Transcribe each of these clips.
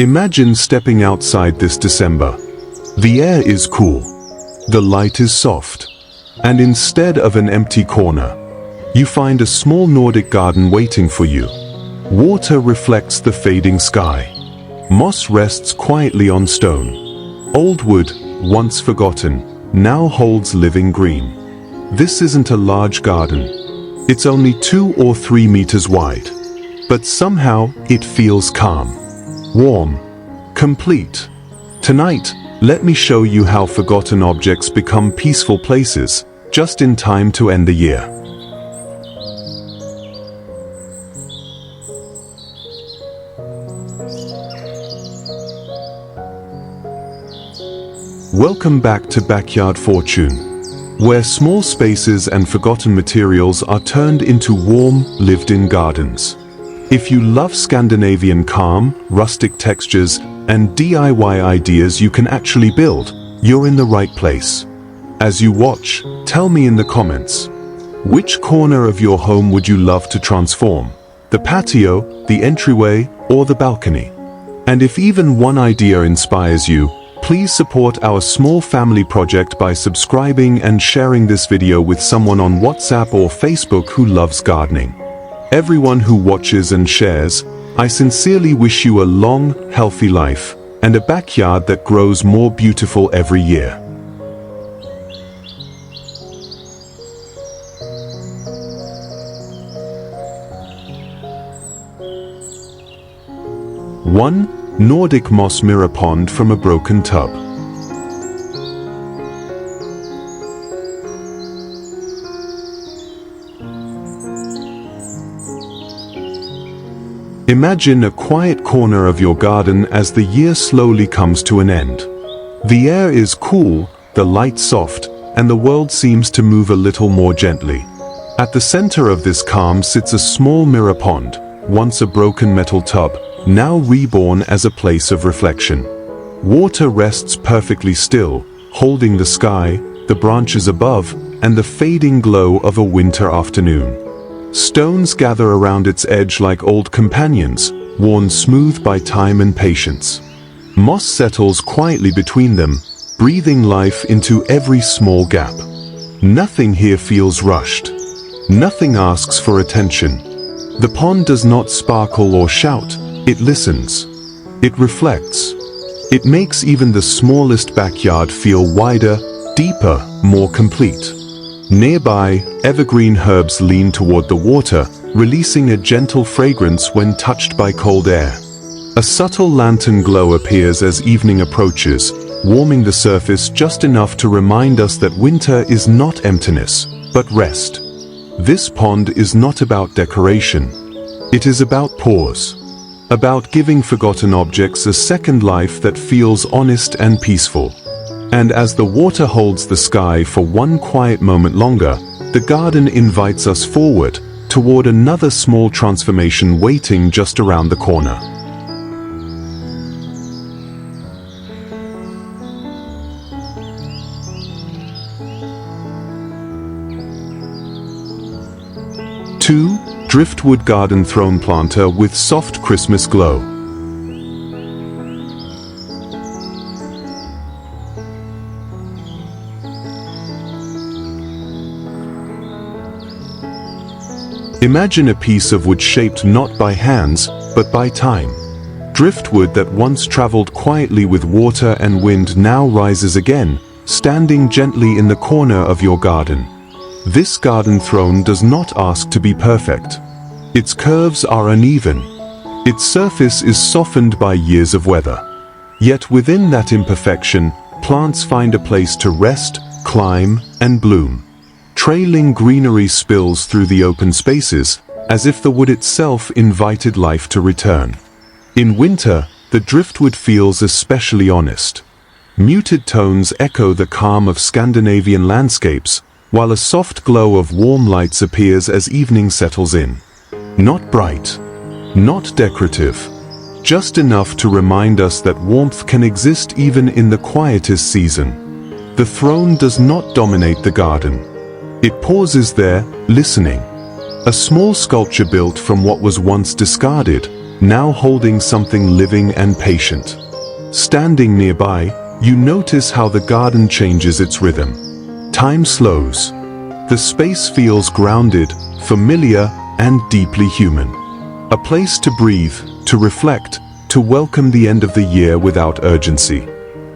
Imagine stepping outside this December. The air is cool, the light is soft, and instead of an empty corner, you find a small Nordic garden waiting for you. Water reflects the fading sky. Moss rests quietly on stone. Old wood, once forgotten, now holds living green. This isn't a large garden. It's only 2 or 3 meters wide. But somehow it feels calm, warm, complete. Tonight, let me show you how forgotten objects become peaceful places, just in time to end the year. Welcome back to Backyard Fortune, where small spaces and forgotten materials are turned into warm, lived-in gardens. If you love Scandinavian calm, rustic textures, and DIY ideas you can actually build, you're in the right place. As you watch, tell me in the comments, which corner of your home would you love to transform? The patio, the entryway, or the balcony? And if even one idea inspires you, please support our small family project by subscribing and sharing this video with someone on WhatsApp or Facebook who loves gardening. Everyone who watches and shares, I sincerely wish you a long, healthy life, and a backyard that grows more beautiful every year. One Nordic moss mirror pond from a broken tub. Imagine a quiet corner of your garden as the year slowly comes to an end. The air is cool, the light soft, and the world seems to move a little more gently. At the center of this calm sits a small mirror pond, once a broken metal tub, now reborn as a place of reflection. Water rests perfectly still, holding the sky, the branches above, and the fading glow of a winter afternoon. Stones gather around its edge like old companions, worn smooth by time and patience. Moss settles quietly between them, breathing life into every small gap. Nothing here feels rushed. Nothing asks for attention. The pond does not sparkle or shout. It listens. It reflects. It makes even the smallest backyard feel wider, deeper, more complete. Nearby, evergreen herbs lean toward the water, releasing a gentle fragrance when touched by cold air. A subtle lantern glow appears as evening approaches, warming the surface just enough to remind us that winter is not emptiness, but rest. This pond is not about decoration. It is about pause. About giving forgotten objects a second life that feels honest and peaceful. And as the water holds the sky for one quiet moment longer, the garden invites us forward, toward another small transformation waiting just around the corner. Two, Driftwood garden throne planter with soft Christmas glow. Imagine a piece of wood shaped not by hands, but by time. Driftwood that once traveled quietly with water and wind now rises again, standing gently in the corner of your garden. This garden throne does not ask to be perfect. Its curves are uneven. Its surface is softened by years of weather. Yet within that imperfection, plants find a place to rest, climb, and bloom. Trailing greenery spills through the open spaces, as if the wood itself invited life to return. In winter, the driftwood feels especially honest. Muted tones echo the calm of Scandinavian landscapes, while a soft glow of warm lights appears as evening settles in. Not bright, not decorative, just enough to remind us that warmth can exist even in the quietest season. The throne does not dominate the garden. It pauses there, listening. A small sculpture built from what was once discarded, now holding something living and patient. Standing nearby, you notice how the garden changes its rhythm. Time slows. The space feels grounded, familiar, and deeply human. A place to breathe, to reflect, to welcome the end of the year without urgency.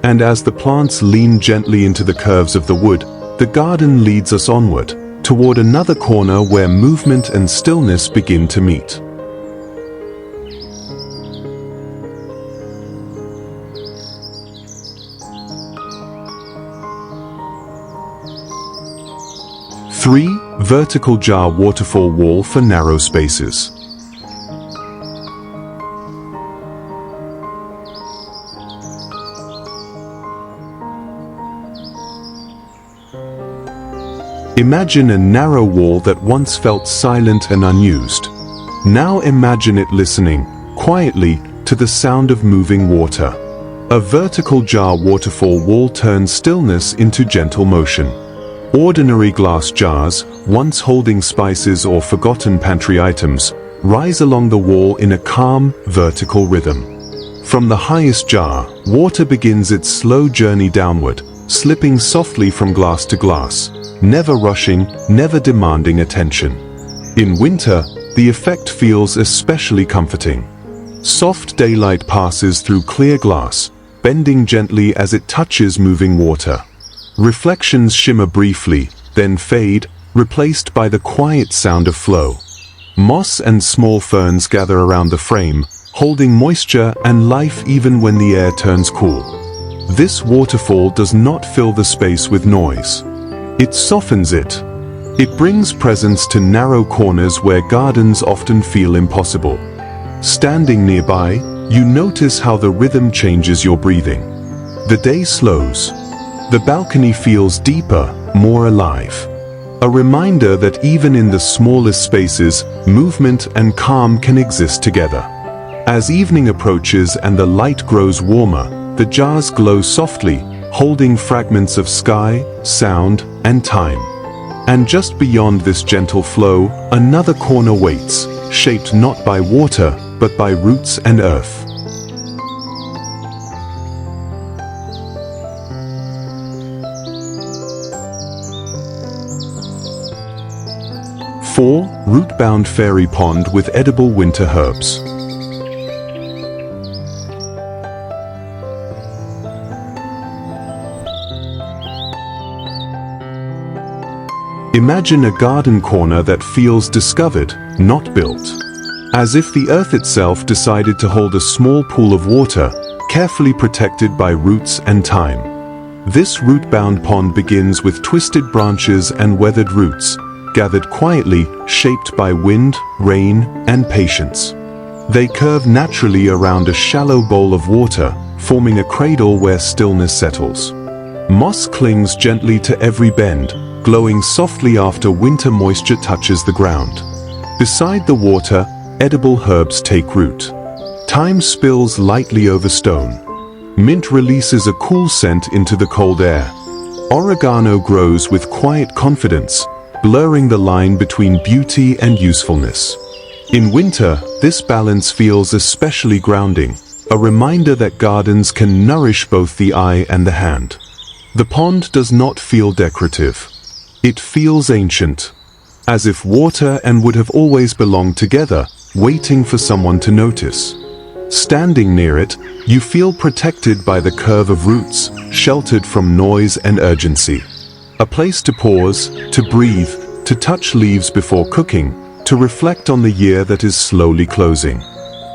And as the plants lean gently into the curves of the wood, the garden leads us onward, toward another corner where movement and stillness begin to meet. Three, vertical jar waterfall wall for narrow spaces. Imagine a narrow wall that once felt silent and unused. Now imagine it listening, quietly, to the sound of moving water. A vertical jar waterfall wall turns stillness into gentle motion. Ordinary glass jars, once holding spices or forgotten pantry items, rise along the wall in a calm, vertical rhythm. From the highest jar, water begins its slow journey downward, slipping softly from glass to glass, never rushing, never demanding attention. In winter, the effect feels especially comforting. Soft daylight passes through clear glass, bending gently as it touches moving water. Reflections shimmer briefly, then fade, replaced by the quiet sound of flow. Moss and small ferns gather around the frame, holding moisture and life even when the air turns cool. This waterfall does not fill the space with noise. It softens it. It brings presence to narrow corners where gardens often feel impossible. Standing nearby, you notice how the rhythm changes your breathing. The day slows. The balcony feels deeper, more alive. A reminder that even in the smallest spaces, movement and calm can exist together. As evening approaches and the light grows warmer, the jars glow softly, holding fragments of sky, sound, and time. And just beyond this gentle flow, another corner waits, shaped not by water, but by roots and earth. 4. Rootbound fairy pond with edible winter herbs. Imagine a garden corner that feels discovered, not built. As if the earth itself decided to hold a small pool of water, carefully protected by roots and time. This root-bound pond begins with twisted branches and weathered roots, gathered quietly, shaped by wind, rain, and patience. They curve naturally around a shallow bowl of water, forming a cradle where stillness settles. Moss clings gently to every bend, glowing softly after winter moisture touches the ground. Beside the water, edible herbs take root. Thyme spills lightly over stone. Mint releases a cool scent into the cold air. Oregano grows with quiet confidence, blurring the line between beauty and usefulness. In winter, this balance feels especially grounding, a reminder that gardens can nourish both the eye and the hand. The pond does not feel decorative. It feels ancient, as if water and wood have always belonged together, waiting for someone to notice. Standing near it, you feel protected by the curve of roots, sheltered from noise and urgency. A place to pause, to breathe, to touch leaves before cooking, to reflect on the year that is slowly closing.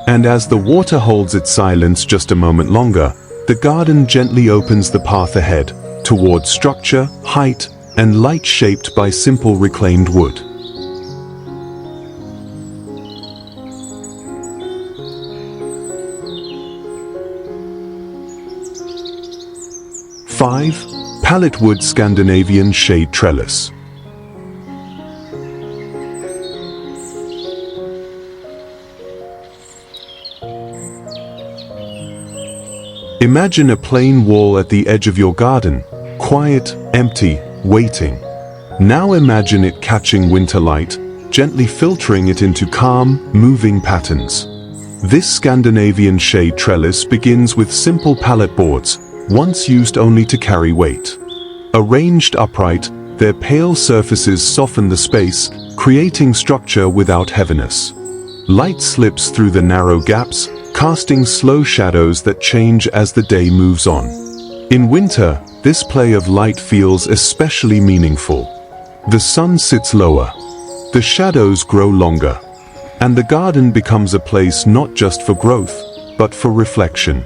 And as the water holds its silence just a moment longer, the garden gently opens the path ahead, towards structure, height, and light shaped by simple reclaimed wood. Five, Palletwood Scandinavian shade trellis. Imagine a plain wall at the edge of your garden, quiet, empty, waiting. Now imagine it catching winter light, gently filtering it into calm, moving patterns. This Scandinavian shade trellis begins with simple pallet boards, once used only to carry weight. Arranged upright, their pale surfaces soften the space, creating structure without heaviness. Light slips through the narrow gaps, casting slow shadows that change as the day moves on. In winter, this play of light feels especially meaningful. The sun sits lower, the shadows grow longer, and the garden becomes a place not just for growth, but for reflection.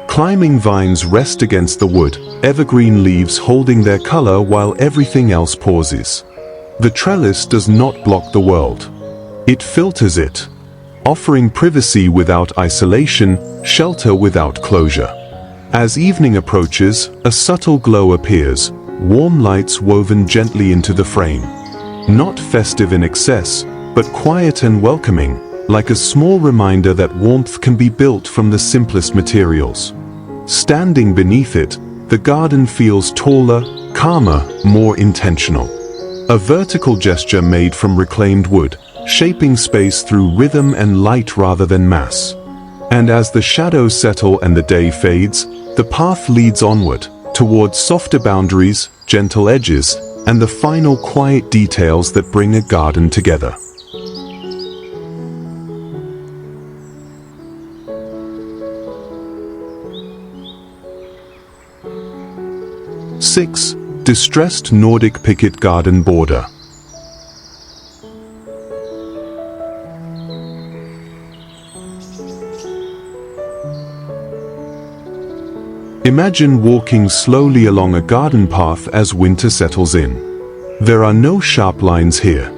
Climbing vines rest against the wood, evergreen leaves holding their color while everything else pauses. The trellis does not block the world. It filters it, offering privacy without isolation, shelter without closure. As evening approaches, a subtle glow appears, warm lights woven gently into the frame. Not festive in excess, but quiet and welcoming, like a small reminder that warmth can be built from the simplest materials. Standing beneath it, the garden feels taller, calmer, more intentional. A vertical gesture made from reclaimed wood, shaping space through rhythm and light rather than mass. And as the shadows settle and the day fades, the path leads onward, towards softer boundaries, gentle edges, and the final quiet details that bring a garden together. Six, distressed Nordic picket garden border. Imagine walking slowly along a garden path as winter settles in. There are no sharp lines here.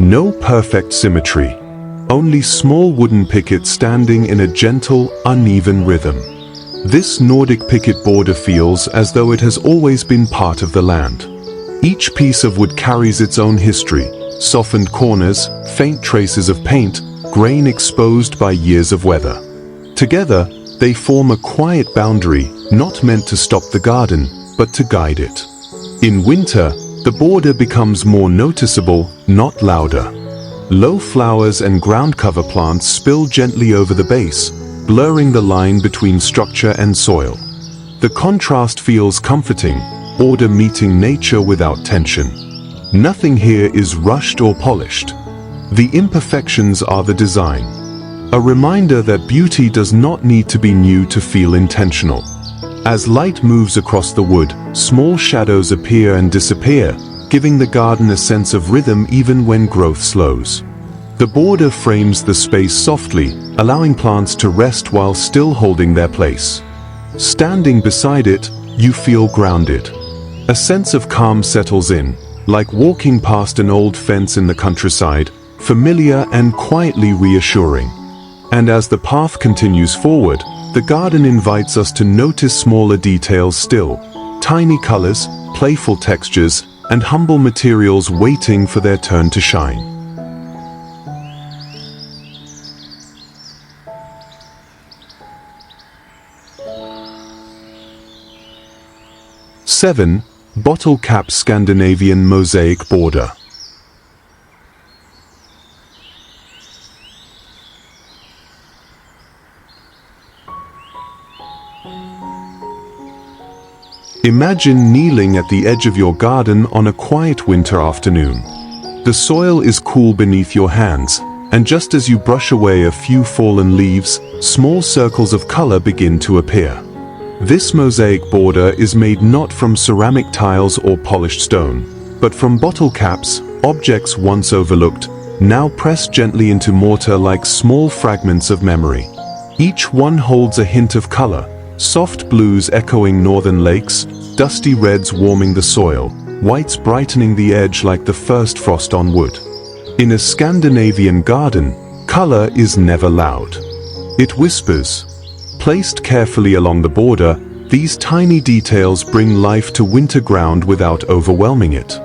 No perfect symmetry. Only small wooden pickets standing in a gentle, uneven rhythm. This Nordic picket border feels as though it has always been part of the land. Each piece of wood carries its own history, softened corners, faint traces of paint, grain exposed by years of weather. Together, they form a quiet boundary, not meant to stop the garden, but to guide it. In winter, the border becomes more noticeable, not louder. Low flowers and ground cover plants spill gently over the base, blurring the line between structure and soil. The contrast feels comforting, order meeting nature without tension. Nothing here is rushed or polished. The imperfections are the design. A reminder that beauty does not need to be new to feel intentional. As light moves across the wood, small shadows appear and disappear, giving the garden a sense of rhythm even when growth slows. The border frames the space softly, allowing plants to rest while still holding their place. Standing beside it, you feel grounded. A sense of calm settles in, like walking past an old fence in the countryside, familiar and quietly reassuring. And as the path continues forward, the garden invites us to notice smaller details still, tiny colors, playful textures, and humble materials waiting for their turn to shine. Seven, bottle cap Scandinavian mosaic border. Imagine kneeling at the edge of your garden on a quiet winter afternoon. The soil is cool beneath your hands, and just as you brush away a few fallen leaves, small circles of color begin to appear. This mosaic border is made not from ceramic tiles or polished stone, but from bottle caps, objects once overlooked, now pressed gently into mortar like small fragments of memory. Each one holds a hint of color, soft blues echoing northern lakes, dusty reds warming the soil, whites brightening the edge like the first frost on wood. In a Scandinavian garden, color is never loud. It whispers. Placed carefully along the border, these tiny details bring life to winter ground without overwhelming it.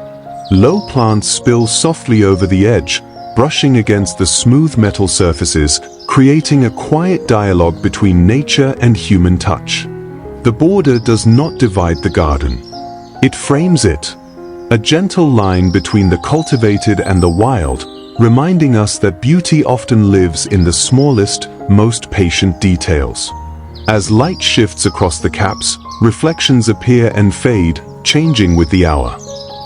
Low plants spill softly over the edge, brushing against the smooth metal surfaces, creating a quiet dialogue between nature and human touch. The border does not divide the garden. It frames it. A gentle line between the cultivated and the wild, reminding us that beauty often lives in the smallest, most patient details. As light shifts across the caps, reflections appear and fade, changing with the hour.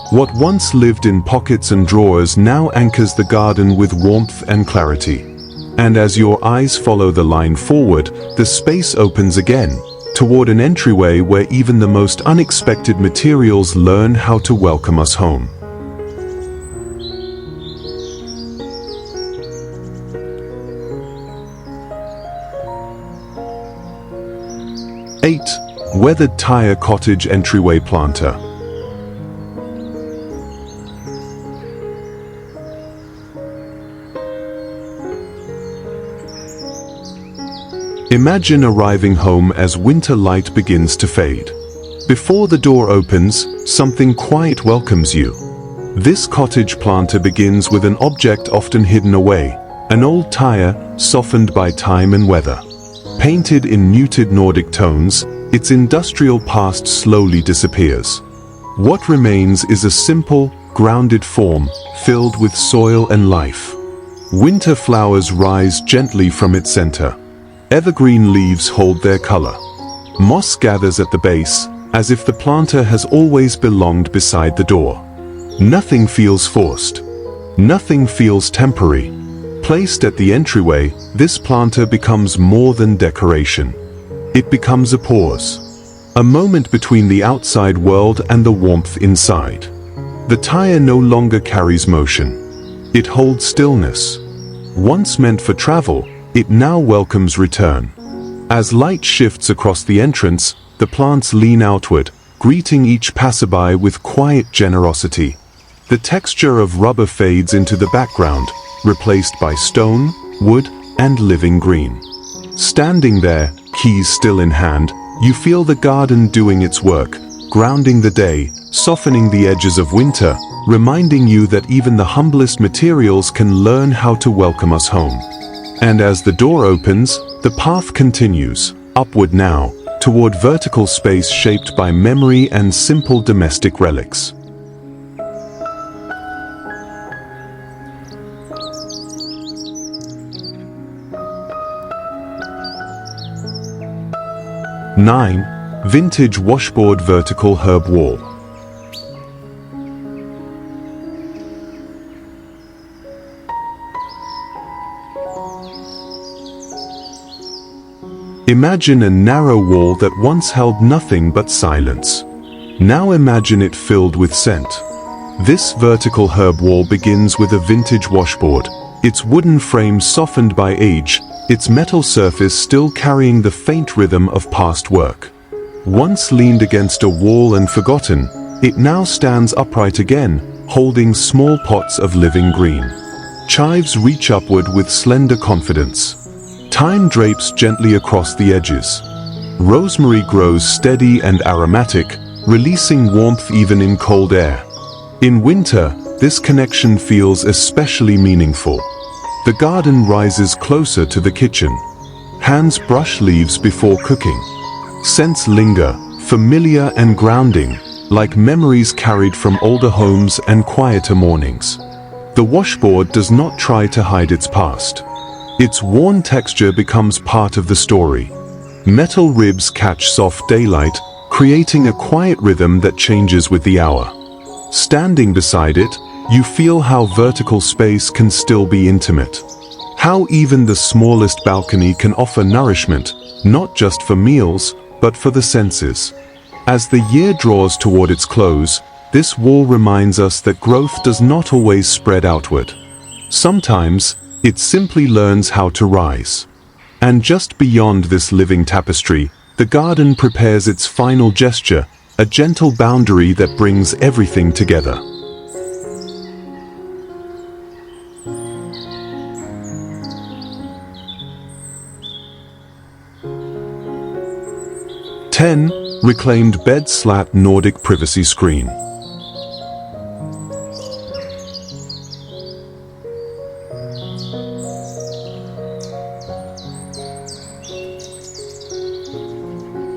What once lived in pockets and drawers now anchors the garden with warmth and clarity. And as your eyes follow the line forward, the space opens again, toward an entryway where even the most unexpected materials learn how to welcome us home. Weathered tire cottage entryway planter. Imagine arriving home as winter light begins to fade. Before the door opens, something quiet welcomes you. This cottage planter begins with an object often hidden away, an old tire softened by time and weather. Painted in muted Nordic tones, its industrial past slowly disappears. What remains is a simple, grounded form filled with soil and life. Winter flowers rise gently from its center. Evergreen leaves hold their color. Moss gathers at the base, as if the planter has always belonged beside the door. Nothing feels forced. Nothing feels temporary. Placed at the entryway, this planter becomes more than decoration. It becomes a pause. A moment between the outside world and the warmth inside. The tire no longer carries motion. It holds stillness. Once meant for travel, it now welcomes return. As light shifts across the entrance, the plants lean outward, greeting each passerby with quiet generosity. The texture of rubber fades into the background, replaced by stone, wood, and living green. Standing there, keys still in hand, you feel the garden doing its work, grounding the day, softening the edges of winter, reminding you that even the humblest materials can learn how to welcome us home. And as the door opens, the path continues, upward now, toward vertical space shaped by memory and simple domestic relics. Vintage washboard vertical herb wall. Imagine a narrow wall that once held nothing but silence. Now imagine it filled with scent. This vertical herb wall begins with a vintage washboard, its wooden frame softened by age, its metal surface still carrying the faint rhythm of past work. Once leaned against a wall and forgotten, it now stands upright again, holding small pots of living green. Chives reach upward with slender confidence. Thyme drapes gently across the edges. Rosemary grows steady and aromatic, releasing warmth even in cold air. In winter, this connection feels especially meaningful. The garden rises closer to the kitchen. Hands brush leaves before cooking. Scents linger, familiar and grounding, like memories carried from older homes and quieter mornings. The washboard does not try to hide its past. Its worn texture becomes part of the story. Metal ribs catch soft daylight, creating a quiet rhythm that changes with the hour. Standing beside it, you feel how vertical space can still be intimate. How even the smallest balcony can offer nourishment, not just for meals, but for the senses. As the year draws toward its close, this wall reminds us that growth does not always spread outward. Sometimes, it simply learns how to rise. And just beyond this living tapestry, the garden prepares its final gesture, a gentle boundary that brings everything together. Reclaimed bed slat Nordic privacy screen.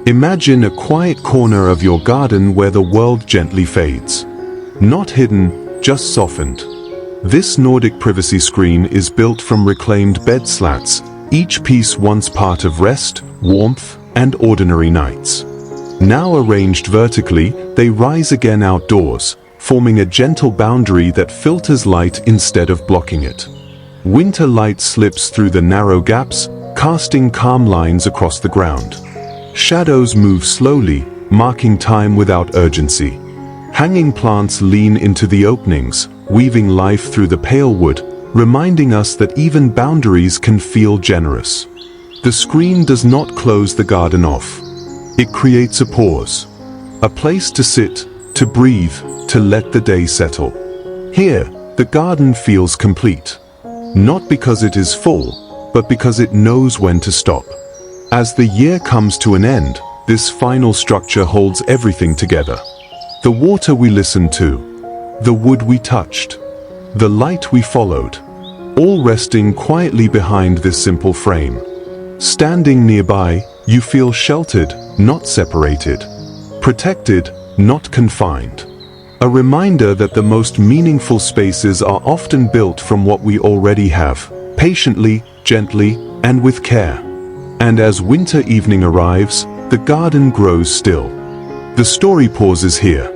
Imagine a quiet corner of your garden where the world gently fades. Not hidden, just softened. This Nordic privacy screen is built from reclaimed bed slats, each piece once part of rest, warmth, and ordinary nights. Now arranged vertically, they rise again outdoors, forming a gentle boundary that filters light instead of blocking it. Winter light slips through the narrow gaps, casting calm lines across the ground. Shadows move slowly, marking time without urgency. Hanging plants lean into the openings, weaving life through the pale wood, reminding us that even boundaries can feel generous. The screen does not close the garden off. It creates a pause. A place to sit, to breathe, to let the day settle. Here, the garden feels complete. Not because it is full, but because it knows when to stop. As the year comes to an end, this final structure holds everything together. The water we listened to, the wood we touched, the light we followed, all resting quietly behind this simple frame. Standing nearby, you feel sheltered, not separated. Protected, not confined. A reminder that the most meaningful spaces are often built from what we already have, patiently, gently, and with care. And as winter evening arrives, the garden grows still. The story pauses here,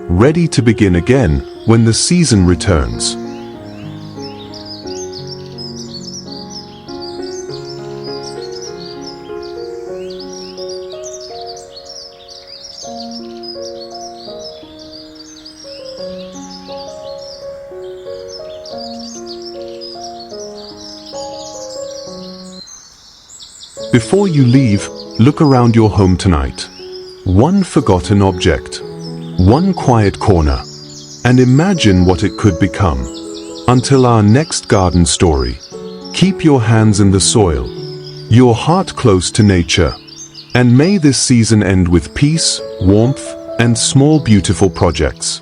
ready to begin again when the season returns. Before you leave, look around your home tonight. One forgotten object, one quiet corner, and imagine what it could become. Until our next garden story, keep your hands in the soil, your heart close to nature, and may this season end with peace, warmth, and small beautiful projects.